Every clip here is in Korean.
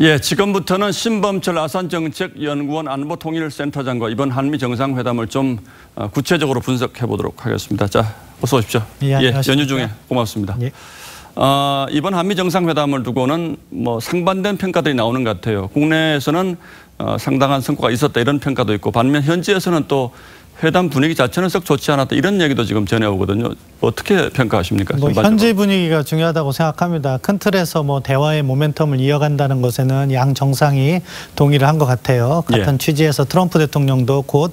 예, 지금부터는 신범철 아산정책연구원 안보통일센터장과 이번 한미 정상회담을 좀 구체적으로 분석해 보도록 하겠습니다. 자, 어서 오십시오. 예, 연휴 중에 고맙습니다. 예. 이번 한미 정상회담을 두고는 상반된 평가들이 나오는 것 같아요. 국내에서는 상당한 성과가 있었다 이런 평가도 있고, 반면 현지에서는 또 회담 분위기 자체는 썩 좋지 않았다 이런 얘기도 지금 전해오거든요. 어떻게 평가하십니까? 현지 분위기가 중요하다고 생각합니다. 큰 틀에서 대화의 모멘텀을 이어간다는 것에는 양 정상이 동의를 한 것 같아요. 같은 취지에서 트럼프 대통령도 곧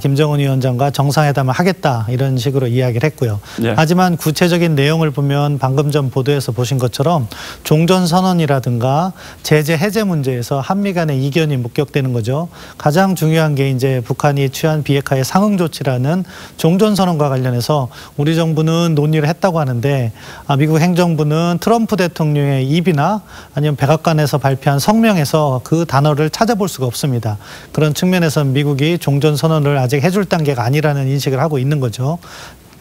김정은 위원장과 정상회담을 하겠다 이런 식으로 이야기를 했고요. 하지만 구체적인 내용을 보면 방금 전 보도에서 보신 것처럼 종전선언이라든가 제재 해제 문제에서 한미 간의 이견이 목격되는 거죠. 가장 중요한 게 이제 북한이 취한 비핵화의 상응 조치라는 종전선언과 관련해서 우리 정부는 논의를 했다고 하는데, 미국 행정부는 트럼프 대통령의 입이나 아니면 백악관에서 발표한 성명에서 그 단어를 찾아볼 수가 없습니다. 그런 측면에서 미국이 종전선언을 아직 해줄 단계가 아니라는 인식을 하고 있는 거죠.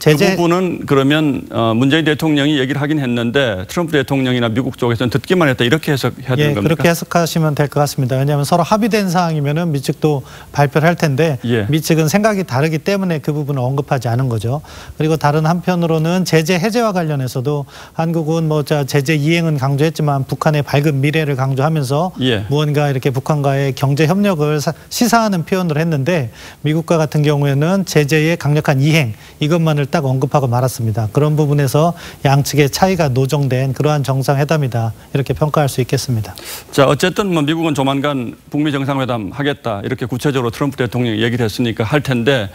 그 부분은 그러면 문재인 대통령이 얘기를 하긴 했는데 트럼프 대통령이나 미국 쪽에서는 듣기만 했다 이렇게 해석해야 되는 겁니까? 그렇게 해석하시면 될 것 같습니다. 왜냐하면 서로 합의된 사항이면은 미 측도 발표를 할 텐데 미 측은 생각이 다르기 때문에 그 부분을 언급하지 않은 거죠. 그리고 다른 한편으로는 제재 해제와 관련해서도 한국은 제재 이행은 강조했지만 북한의 밝은 미래를 강조하면서 무언가 이렇게 북한과의 경제 협력을 시사하는 표현을 했는데, 미국과 같은 경우에는 제재의 강력한 이행 이것만을 딱 언급하고 말았습니다. 그런 부분에서 양측의 차이가 노정된 그러한 정상회담이다 이렇게 평가할 수 있겠습니다. 자, 어쨌든 미국은 조만간 북미 정상회담 하겠다 이렇게 구체적으로 트럼프 대통령이 얘기를 했으니까 할 텐데,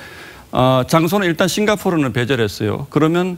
장소는 일단 싱가포르는 배제를 했어요. 그러면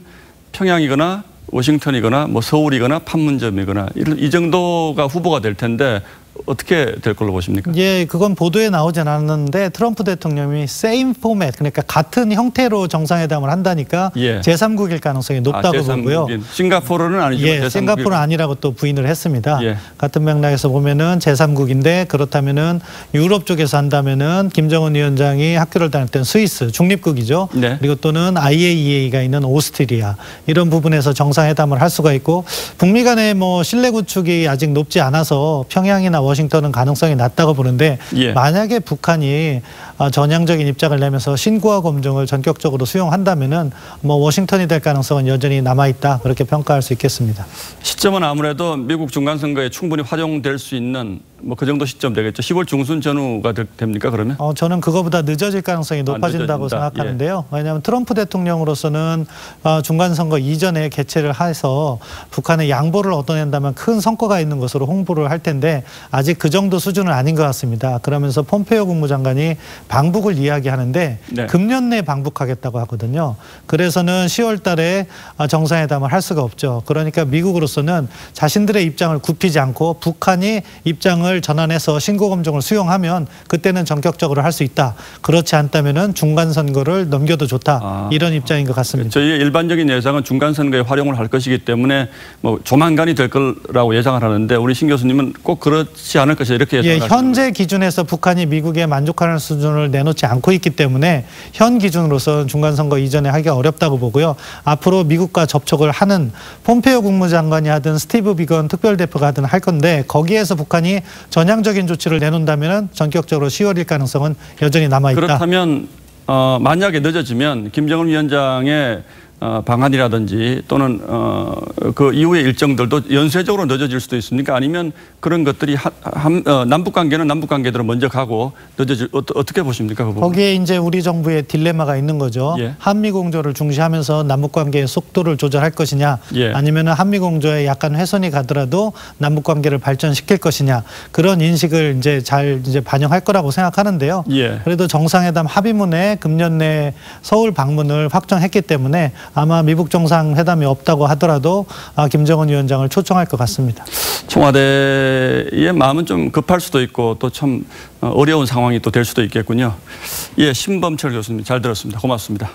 평양이거나 워싱턴이거나 서울이거나 판문점이거나 이 정도가 후보가 될 텐데 어떻게 될 걸로 보십니까? 그건 보도에 나오진 않았는데 트럼프 대통령이 same format, 그러니까 같은 형태로 정상회담을 한다니까 제3국일 가능성이 높다고 보고요. 싱가포르는 아니지만 싱가포르는 아니라고 또 부인을 했습니다. 같은 맥락에서 보면은 제3국인데, 그렇다면은 유럽 쪽에서 한다면은 김정은 위원장이 학교를 다닐 때는 스위스 중립국이죠. 그리고 또는 IAEA가 있는 오스트리아, 이런 부분에서 정상회담을 할 수가 있고, 북미 간의 신뢰 구축이 아직 높지 않아서 평양이나 워싱턴은 가능성이 낮다고 보는데, 만약에 북한이 전향적인 입장을 내면서 신구화 검증을 전격적으로 수용한다면은 워싱턴이 될 가능성은 여전히 남아있다 그렇게 평가할 수 있겠습니다. 시점은 아무래도 미국 중간선거에 충분히 활용될 수 있는 그 정도 시점 되겠죠. 10월 중순 전후가 됩니까 그러면? 저는 그거보다 늦어질 가능성이 높아진다고 생각하는데요. 왜냐하면 트럼프 대통령으로서는 중간선거 이전에 개최를 해서 북한의 양보를 얻어낸다면 큰 성과가 있는 것으로 홍보를 할 텐데, 아직 그 정도 수준은 아닌 것 같습니다. 그러면서 폼페이오 국무장관이 방북을 이야기하는데 금년 내에 방북하겠다고 하거든요. 그래서는 10월 달에 정상회담을 할 수가 없죠. 그러니까 미국으로서는 자신들의 입장을 굽히지 않고 북한이 입장을 전환해서 신고검증을 수용하면 그때는 전격적으로 할 수 있다. 그렇지 않다면은 중간선거를 넘겨도 좋다. 이런 입장인 것 같습니다. 저희의 일반적인 예상은 중간선거에 활용을 할 것이기 때문에 조만간이 될 거라고 예상을 하는데, 우리 신 교수님은 꼭 그렇지 않을 것이다 이렇게 예상을 현재 기준에서 북한이 미국에 만족하는 수준을 내놓지 않고 있기 때문에 현 기준으로서는 중간선거 이전에 하기가 어렵다고 보고요. 앞으로 미국과 접촉을 하는 폼페이오 국무장관이 하든 스티브 비건 특별대표가 하든 할 건데, 거기에서 북한이 전향적인 조치를 내놓는다면 전격적으로 10월일 가능성은 여전히 남아있다. 그렇다면 만약에 늦어지면 김정은 위원장의 방한이라든지 또는 그 이후의 일정들도 연쇄적으로 늦어질 수도 있습니까? 아니면 그런 것들이 남북관계는 남북관계대로 먼저 가고 어떻게 보십니까? 그 부분? 거기에 이제 우리 정부의 딜레마가 있는 거죠. 한미공조를 중시하면서 남북관계의 속도를 조절할 것이냐, 아니면 한미공조에 약간 훼손이 가더라도 남북관계를 발전시킬 것이냐, 그런 인식을 잘 반영할 거라고 생각하는데요. 그래도 정상회담 합의문에 금년 내 서울 방문을 확정했기 때문에 아마 미국 정상회담이 없다고 하더라도 김정은 위원장을 초청할 것 같습니다. 청와대의 마음은 좀 급할 수도 있고 또 참 어려운 상황이 또 될 수도 있겠군요. 신범철 교수님 잘 들었습니다. 고맙습니다.